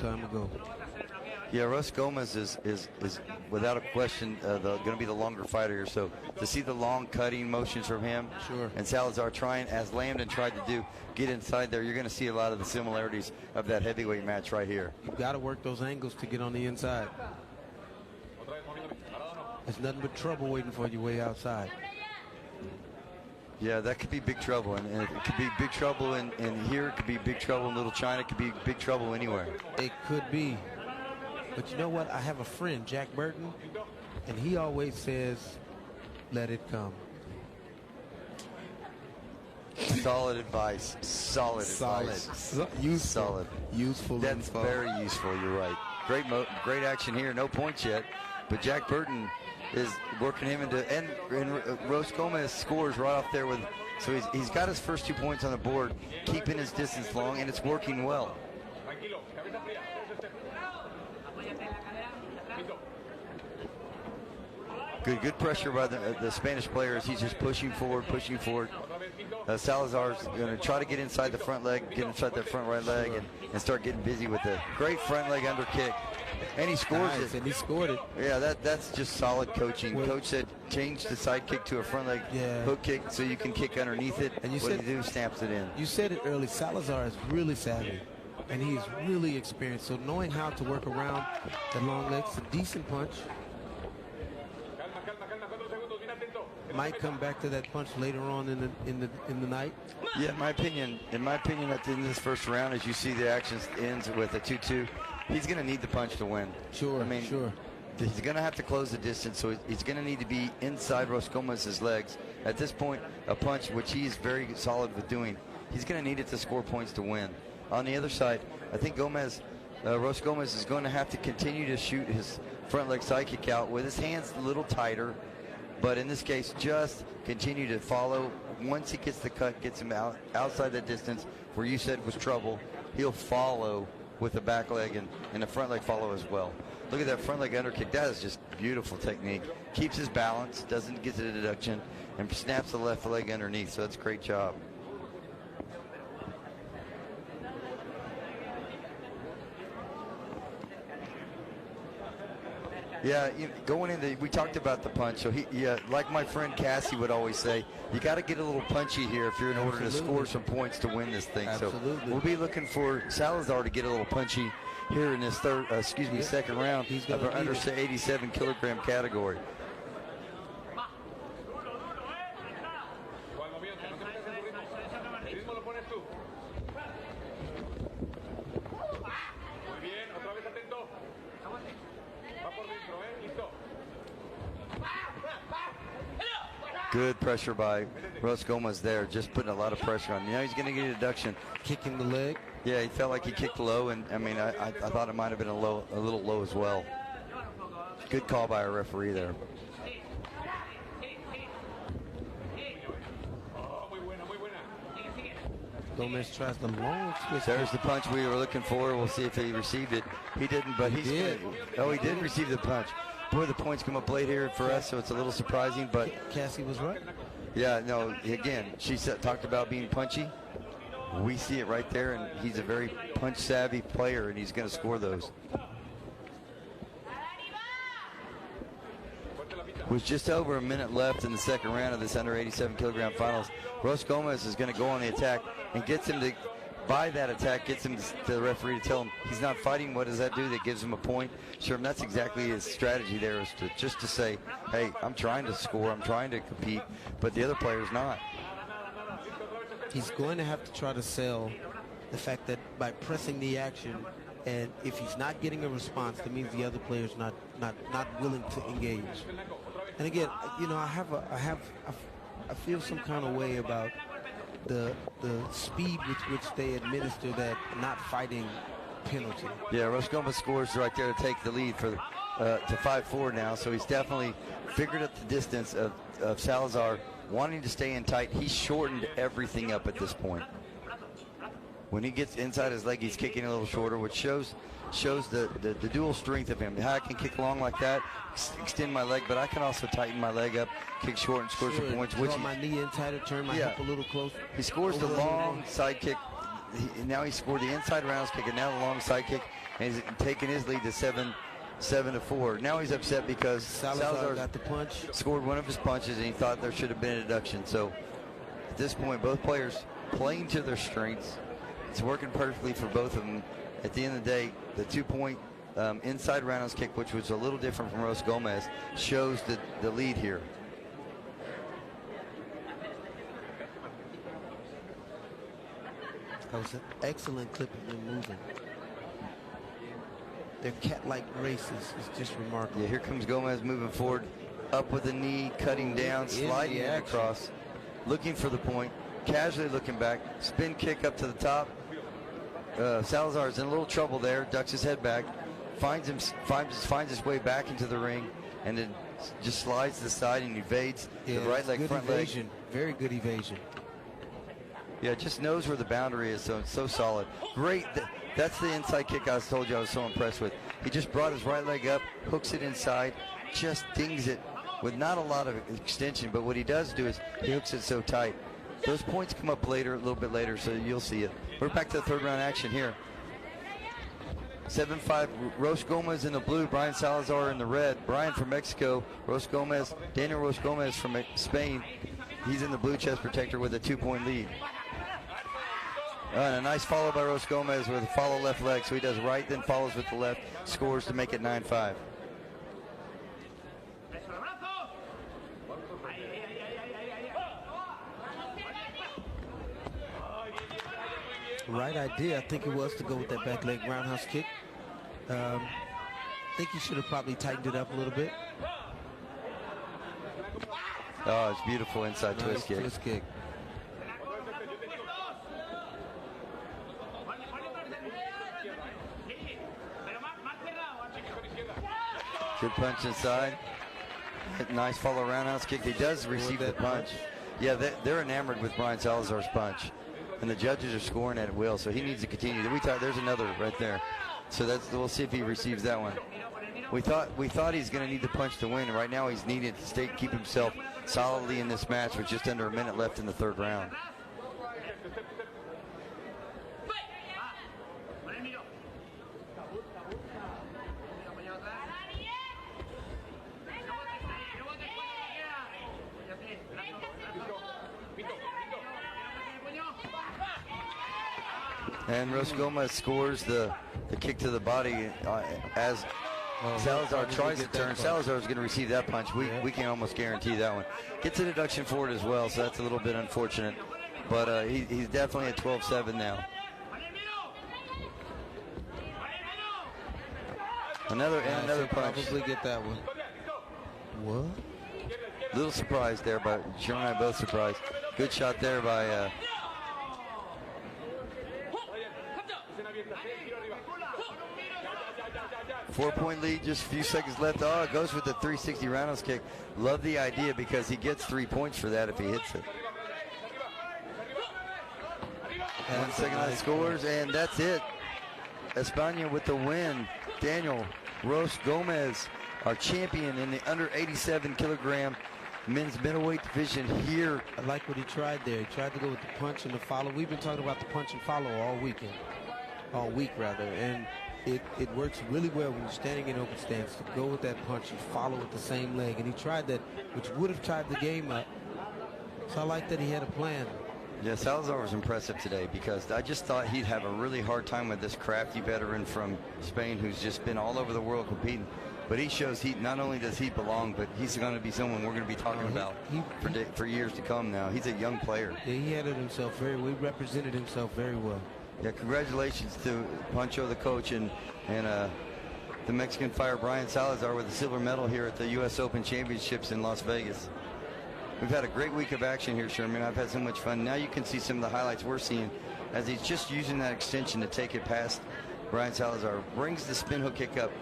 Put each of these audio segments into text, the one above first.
time to go. Yeah, Ros Gómes is without a question going to be the longer fighter here. So to see the long cutting motions from him, sure, and Salazar trying, as Lambden tried to do, get inside there, you're going to see a lot of the similarities of that heavyweight match right here. You've got to work those angles to get on the inside. There's nothing but trouble waiting for you way outside. Yeah, that could be big trouble, and it could be big trouble in here. It could be big trouble in Little China. It could be big trouble anywhere. It could be. But you know what? I have a friend, Jack Burton, and he always says, let it come. Solid advice. Solid advice. Useful. Solid. Useful. That's info. very useful. You're right. Great action here. No points yet. But Jack Burton is working him into, and Ros Gómes scores right off there with, so he's got his first 2 points on the board, keeping his distance long, and it's working well. Good pressure by the Spanish players. He's just pushing forward. Salazar's going to try to get inside the front leg, get inside that front right leg, and start getting busy with the great front leg under kick. And he scores it. And he scored it. Yeah, that's just solid coaching. Coach said change the side kick to a front leg hook kick so you can kick underneath it. And what do you do? Stamps it in. You said it early. Salazar is really savvy, and he's really experienced. So knowing how to work around the long legs, a decent punch. Might come back to that punch later on in the night. Yeah, in my opinion, at the end of this first round, as you see the action ends with a 2-2, he's going to need the punch to win. Sure, sure. He's going to have to close the distance, so he's going to need to be inside Ros Gómes' legs. At this point, a punch, which he's very solid with doing, he's going to need it to score points to win. On the other side, I think Ros Gómes is going to have to continue to shoot his front leg side kick out with his hands a little tighter. But in this case, just continue to follow. Once he gets the cut, gets him outside that distance where you said was trouble, he'll follow with the back leg and the front leg follow as well. Look at that front leg under kick. That is just beautiful technique. Keeps his balance, doesn't get to the deduction, and snaps the left leg underneath. So that's a great job. Yeah, going into, we talked about the punch. So like my friend Cassie would always say, you got to get a little punchy here if you're in order to score some points to win this thing. Absolutely. So we'll be looking for Salazar to get a little punchy here in this second round of our under 87 kilogram category. Good pressure by Ros Gómes there, just putting a lot of pressure on. Now he's going to get a deduction. Kicking the leg. Yeah, he felt like he kicked low, and I mean, I thought it might have been a little low as well. Good call by our referee there. Gómes tries the long twist. There's the punch we were looking for. We'll see if he received it. He didn't, but he did. Oh, he did receive the punch. Boy, the points come up late here for us, so it's a little surprising, but Cassie was right. Yeah, no, again, she talked about being punchy. We see it right there, and he's a very punch-savvy player, and he's going to score those. With just over a minute left in the second round of this under 87 kilogram finals, Ros Gómes is going to go on the attack and gets him to, by that attack, gets him to the referee to tell him he's not fighting. What does that do? That gives him a point. Sure, and that's exactly his strategy there, is to just to say, hey, I'm trying to score, I'm trying to compete, but the other player's not. He's going to have to try to sell the fact that by pressing the action, and if he's not getting a response, that means the other player's not willing to engage. And again, you know, I feel some kind of way about the speed with which they administer that not fighting penalty. Yeah, Ros Gómes scores right there to take the lead for to 5-4 now. So he's definitely figured out the distance of Salazar wanting to stay in tight. He's shortened everything up at this point. When he gets inside his leg, he's kicking a little shorter, which shows the dual strength of him. How I can kick long like that, extend my leg, but I can also tighten my leg up, kick short, and score some points. Draw my knee in tighter, turn my hip a little closer. He scores the long side kick now he scored the inside rounds kick and now the long side kick, and he's taken his lead to 7-4. Now he's upset because Salazar got the punch, scored one of his punches, and he thought there should have been a deduction. So at this point, both players playing to their strengths. It's working perfectly for both of them. At the end of the day, the 2-point inside roundhouse kick, which was a little different from Ros Gómes, shows the lead here. That was an excellent clip of them moving. Their cat-like races is just remarkable. Yeah, here comes Gómes moving forward, up with the knee, cutting down, sliding it across, looking for the point, casually looking back, spin kick up to the top. Salazar's in a little trouble there, ducks his head back, finds his way back into the ring, and then just slides to the side and evades the right leg, front evasion. leg. Very good evasion. Yeah, just knows where the boundary is, so it's so solid. Great. That's the inside kick I told you I was so impressed with. He just brought his right leg up, hooks it inside, just dings it with not a lot of extension, but what he does do is he hooks it so tight. Those points come up later, a little bit later, so you'll see it. We're back to the third round action here. 7-5, Ros Gómes in the blue, Bryan Salazar in the red. Bryan from Mexico, Daniel Ros Gómes from Spain. He's in the blue chest protector with a 2-point lead. And a nice follow by Ros Gómes with a follow left leg. So he does right, then follows with the left, scores to make it 9-5. Right idea, I think it was, to go with that back leg roundhouse kick. I think he should have probably tightened it up a little bit. Oh, it's beautiful inside twist kick. Twist kick. Good punch inside. Nice follow roundhouse kick. He does receive the punch. Yeah, they're enamored with Bryan Salazar's punch, and the judges are scoring at will, so he needs to continue. There's another right there. So we'll see if he receives that one. We thought he's going to need the punch to win, and right now he's needed to keep himself solidly in this match with just under a minute left in the third round. And Ros Gómes scores the kick to the body as Salazar tries to turn. Salazar is going to receive that punch. We can almost guarantee that one. Gets a deduction for it as well, so that's a little bit unfortunate. But he's definitely at 12-7 now. Another punch. Probably get that one. What? Little surprise there, but Sherman and I both surprised. Good shot there by. 4-point lead, just a few seconds left. Oh, it goes with the 360 roundhouse kick. Love the idea because he gets 3 points for that if he hits it. 1 second left, scores, and that's it. España with the win. Daniel Ros Gómes, our champion in the under 87 kilogram men's middleweight division here. I like what he tried there. He tried to go with the punch and the follow. We've been talking about the punch and follow all week, and it works really well when you're standing in open stance to go with that punch and follow with the same leg. And he tried that, which would have tied the game up. So I like that he had a plan. Yeah, Salazar was impressive today because I just thought he'd have a really hard time with this crafty veteran from Spain who's just been all over the world competing. But he shows not only does he belong, but he's going to be someone we're going to be talking about for years to come now. He's a young player. Yeah, he handled himself very well. He represented himself very well. Yeah, congratulations to Pancho, the coach, and the Mexican Fire, Bryan Salazar, with a silver medal here at the U.S. Open Championships in Las Vegas. We've had a great week of action here, Sherman. I've had so much fun. Now you can see some of the highlights we're seeing as he's just using that extension to take it past Bryan Salazar. Brings the spin hook kick up,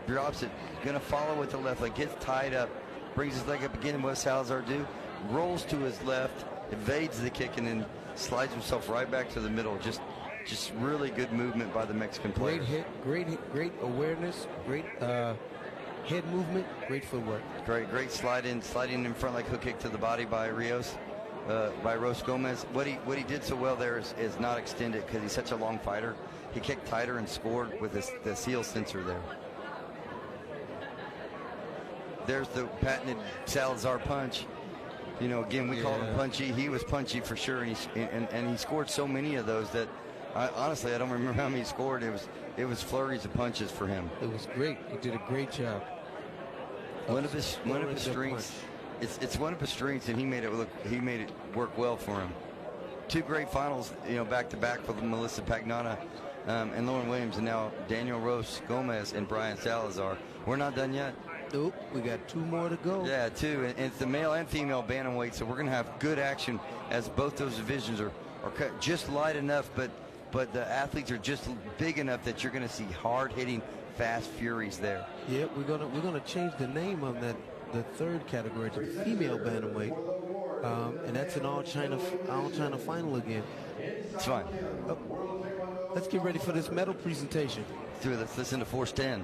drops it, going to follow with the left leg, gets tied up, brings his leg up again. What does Salazar do? Rolls to his left, evades the kick, and then slides himself right back to the middle. Just really good movement by the Mexican player. Great hit, great awareness, great head movement, great footwork. Great sliding in front like hook kick to the body by Rios. by Ros Gómes. What he did so well there is not extend it, because he's such a long fighter. He kicked tighter and scored with the seal sensor there. There's the patented Salazar punch. You know, again, we called him punchy. He was punchy for sure, and he scored so many of those that honestly I don't remember how many he scored. It was flurries of punches for him. It was great. He did a great job. One of his strengths. It's one of his strengths, and he made it work well for him. Two great finals, you know, back to back for Melissa Pagnana and Lauren Williams, and now Daniel Ros Gómes and Bryan Salazar. We're not done yet. Nope, we got 2 more to go. Yeah, 2, and it's the male and female bantamweight, so we're going to have good action as both those divisions are cut just light enough, but the athletes are just big enough that you're going to see hard-hitting, fast furies there. Yeah, we're gonna change the name on the 3rd category to the female bantamweight, and that's an all China final again. It's fine. Oh, let's get ready for this medal presentation. Let's listen to Force 10.